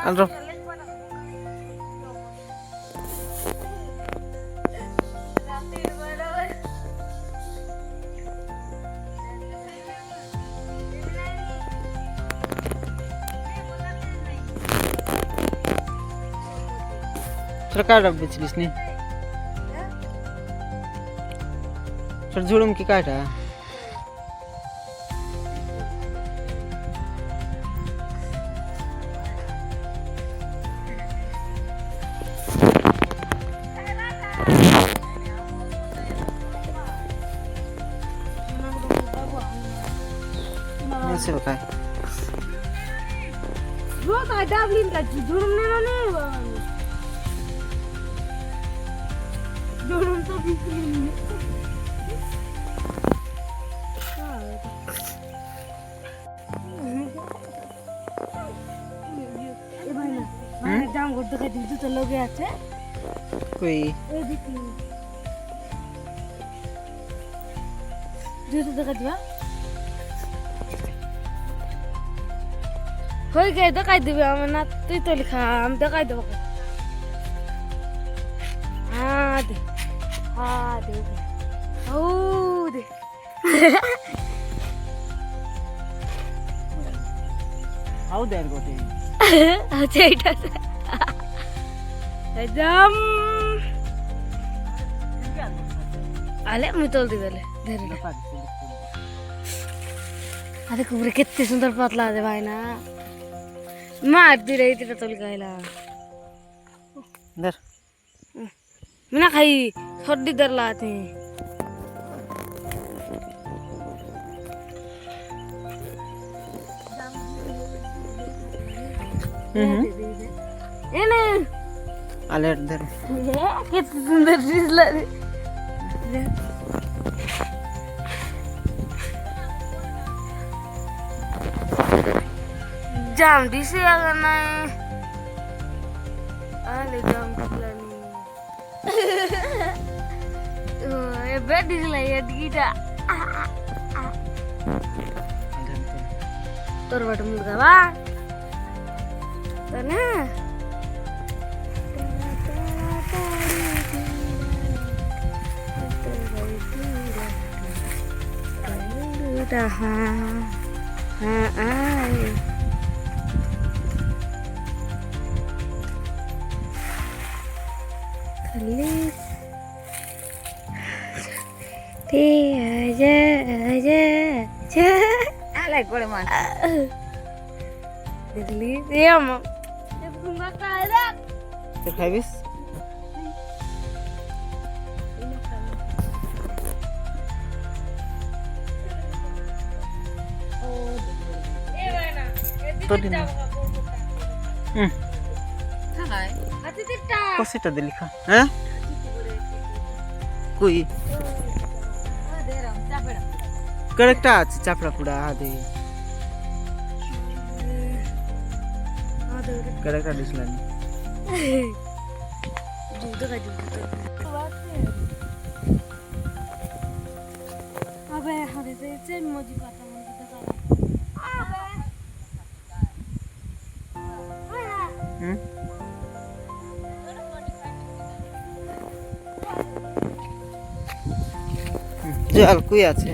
Alro. सरकार बेचलिस नी sir जुड़ूम की काटा से काय वो काय डाबलिन का जुड़ूम नहीं जुड़ूम तो बिल्कुल जाम गुड्डू का दूध तो लोग आते कोई दूध तो दिवा होई गए तो काय दिवे हम ना तो लिखा हम तो काय दो हाँ दे ओ दे हाउ देयर गोटे अच्छा इटा एकदम आले मैं तोल दी वाले धीरे अरे कुबरे कितने सुंदर पतला दे भाई ना मारती रही थी तोल गईला दर मैं खाई थोड़ी देर लाते इने अलर्ट दर कितनी सुंदर चीज ला दी जाम डी से अगर ना आले जाम प्लानी ये बेड डी ला ये गीटा तोर बट मुर्गा बा तो ना हाँ आए Alay kore man. Dili dia mau. Dia bunga kalah. तो खाइबिस तो दिन Thangay. Hati tita. कसिटा दे लिखा हैं कोई Deram chapera. करेक्ट আছে চাপড়া পুরা আদে करेक्ट दिसलानी दूध का दूध अबे हरे से मोजी पाता मन तो চল কই আছে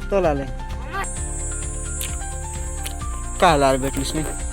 तो लाले काल आर भेटलीस नाही